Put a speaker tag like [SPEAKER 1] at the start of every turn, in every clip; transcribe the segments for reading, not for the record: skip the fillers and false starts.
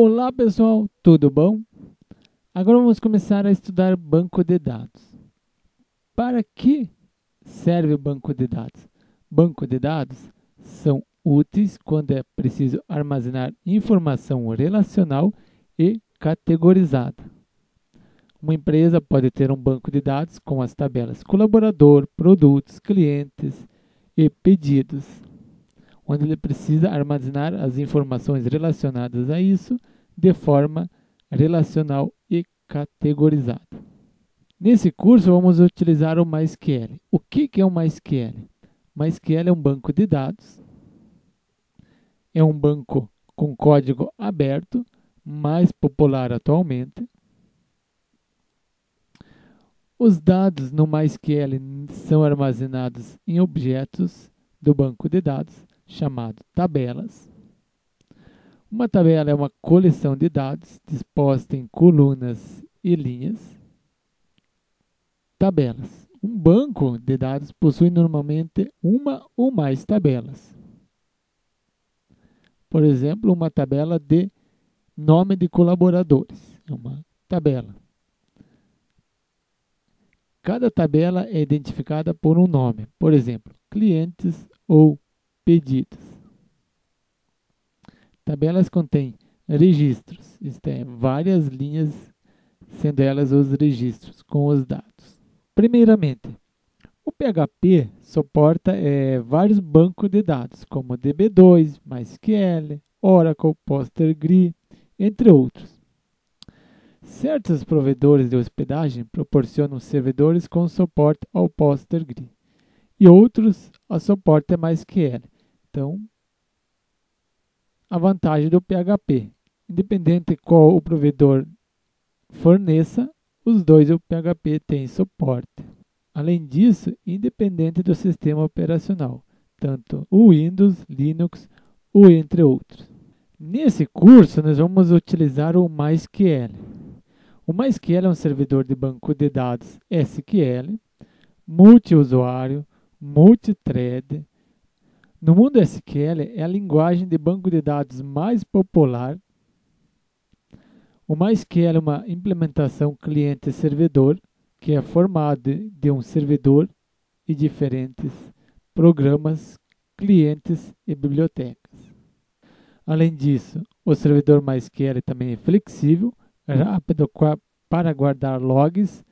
[SPEAKER 1] Olá pessoal, tudo bom? Agora vamos começar a estudar banco de dados. Para que serve o banco de dados? Banco de dados são úteis quando é preciso armazenar informação relacional e categorizada. Uma empresa pode ter um banco de dados com as tabelas colaborador, produtos, clientes e pedidos, onde ele precisa armazenar as informações relacionadas a isso de forma relacional e categorizada. Nesse curso, vamos utilizar o MySQL. O que é o MySQL? MySQL é um banco de dados, é um banco com código aberto, mais popular atualmente. Os dados no MySQL são armazenados em objetos do banco de dados, chamado tabelas. Uma tabela é uma coleção de dados disposta em colunas e linhas. Tabelas. Um banco de dados possui normalmente uma ou mais tabelas. Por exemplo, uma tabela de nome de colaboradores. É uma tabela. Cada tabela é identificada por um nome. Por exemplo, clientes ou pedidos. Tabelas contêm registros, isto é, várias linhas, sendo elas os registros com os dados. Primeiramente, o PHP suporta vários bancos de dados, como DB2, MySQL, Oracle, PostgreSQL, entre outros. Certos provedores de hospedagem proporcionam servidores com suporte ao PostgreSQL e outros a suporte a MySQL. Então, a vantagem do PHP. Independente de qual o provedor forneça, os dois o PHP tem suporte. Além disso, independente do sistema operacional, tanto o Windows, Linux ou entre outros. Nesse curso, nós vamos utilizar o MySQL. O MySQL é um servidor de banco de dados SQL, multiusuário, multithread. No mundo SQL, é a linguagem de banco de dados mais popular. O MySQL é uma implementação cliente-servidor, que é formado de um servidor e diferentes programas, clientes e bibliotecas. Além disso, o servidor MySQL também é flexível, rápido para guardar logs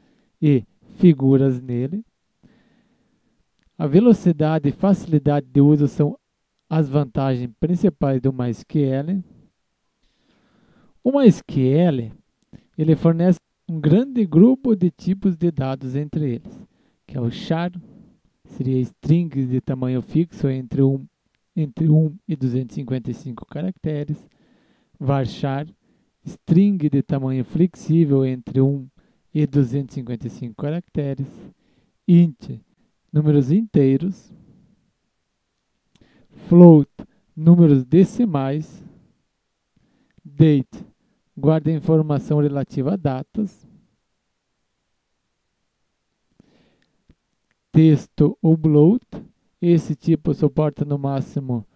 [SPEAKER 1] e figuras nele. A velocidade e facilidade de uso são as vantagens principais do MySQL. O MySQL ele fornece um grande grupo de tipos de dados entre eles, que é o char, seria strings de tamanho fixo entre 1 e 255 caracteres, varchar, string de tamanho flexível entre 1 e 255 caracteres, int, números inteiros, float, números decimais, date, guarda informação relativa a datas, texto ou bloat, esse tipo suporta no máximo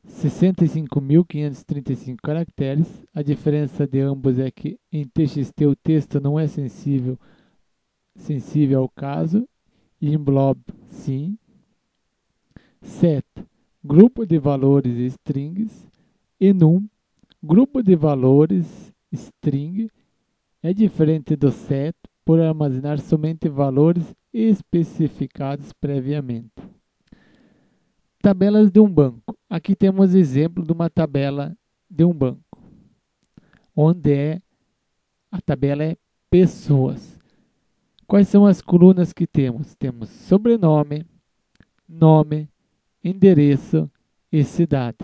[SPEAKER 1] 65.535 caracteres. A diferença de ambos é que em TXT o texto não é sensível ao caso, e em blob sim. Set, grupo de valores strings, enum, grupo de valores string, é diferente do set por armazenar somente valores especificados previamente. Tabelas de um banco. Aqui temos exemplo de uma tabela de um banco, onde a tabela é pessoas. Quais são as colunas que temos? Temos sobrenome, nome, endereço e cidade.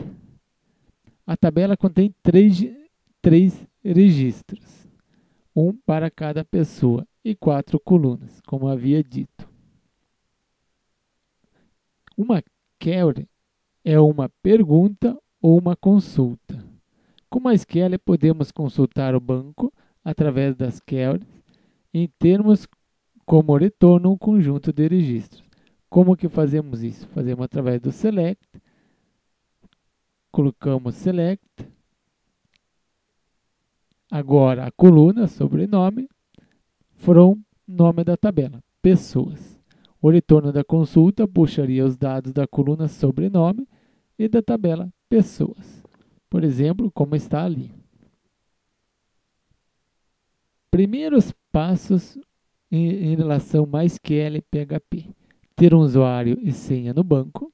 [SPEAKER 1] A tabela contém três registros, um para cada pessoa e 4 colunas, como havia dito. Uma query é uma pergunta ou uma consulta. Com MySQL podemos consultar o banco através das queries em termos como retorno um conjunto de registros. Como que fazemos isso? Fazemos através do select, colocamos select, Agora, a coluna, sobrenome, from, nome da tabela, pessoas. O retorno da consulta puxaria os dados da coluna sobrenome e da tabela pessoas. Por exemplo, como está ali. Primeiros passos em relação MySQL e PHP. Ter um usuário e senha no banco.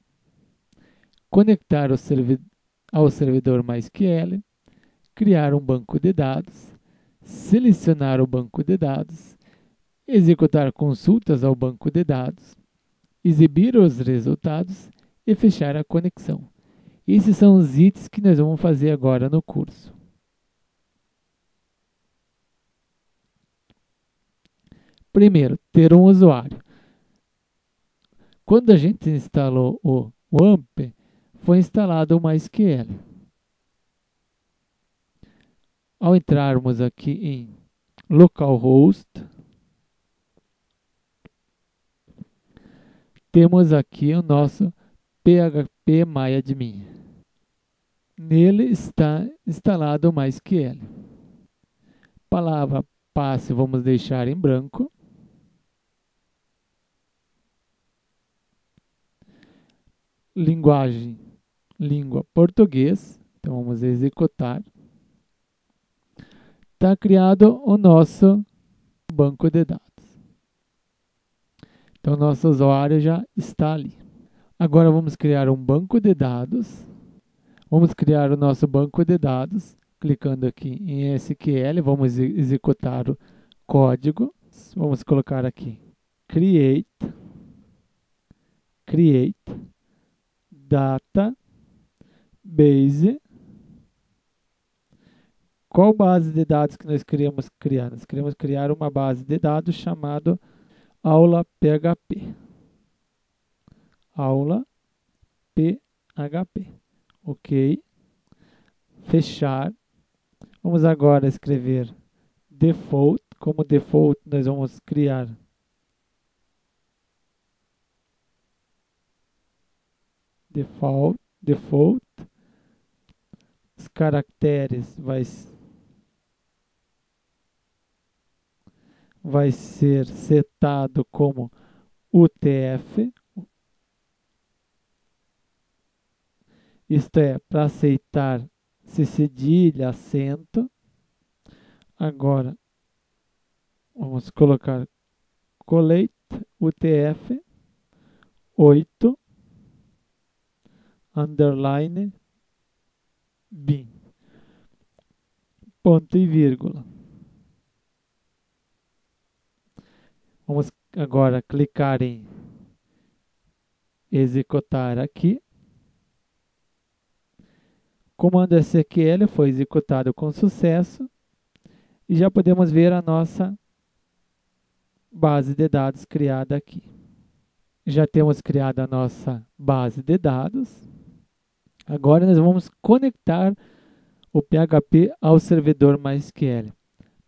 [SPEAKER 1] Conectar ao servidor MySQL. Criar um banco de dados. Selecionar o banco de dados. Executar consultas ao banco de dados. Exibir os resultados e fechar a conexão. Esses são os itens que nós vamos fazer agora no curso. Primeiro, ter um usuário. Quando a gente instalou o WAMP, foi instalado o MySQL. Ao entrarmos aqui em localhost, temos aqui o nosso phpMyAdmin. Nele está instalado o MySQL. Palavra passe vamos deixar em branco. Linguagem, língua português. Então vamos executar. Está criado o nosso banco de dados. Então nosso usuário já está ali. Agora vamos criar um banco de dados. Vamos criar o nosso banco de dados. Clicando aqui em SQL, vamos executar o código. Vamos colocar aqui create database. Qual base de dados que nós queremos criar? Nós queremos criar uma base de dados chamada aula PHP. Aula PHP. Ok. Fechar. Vamos agora escrever default. Como default, nós vamos criar default. Os caracteres vai ser setado como UTF. Isto é, para aceitar se cedilha, acento. Agora, vamos colocar colate UTF 8 underline bin, ponto e vírgula. Vamos agora clicar em executar aqui. Comando SQL foi executado com sucesso e já podemos ver a nossa base de dados criada aqui. Já temos criado a nossa base de dados. Agora nós vamos conectar o PHP ao servidor MySQL.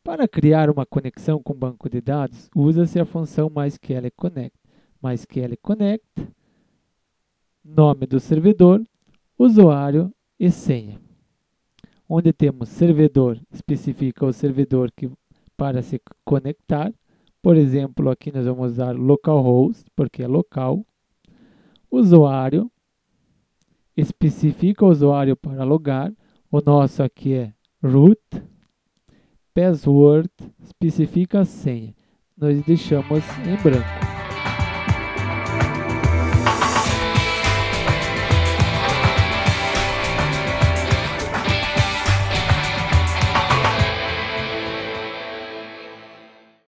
[SPEAKER 1] Para criar uma conexão com o banco de dados, usa-se a função MySQL Connect. MySQL Connect, nome do servidor, usuário e senha. Onde temos servidor, especifica o servidor para se conectar. Por exemplo, aqui nós vamos usar localhost, porque é local. Usuário, especifica o usuário para logar. O nosso aqui é root. Password, especifica a senha. Nós deixamos em branco.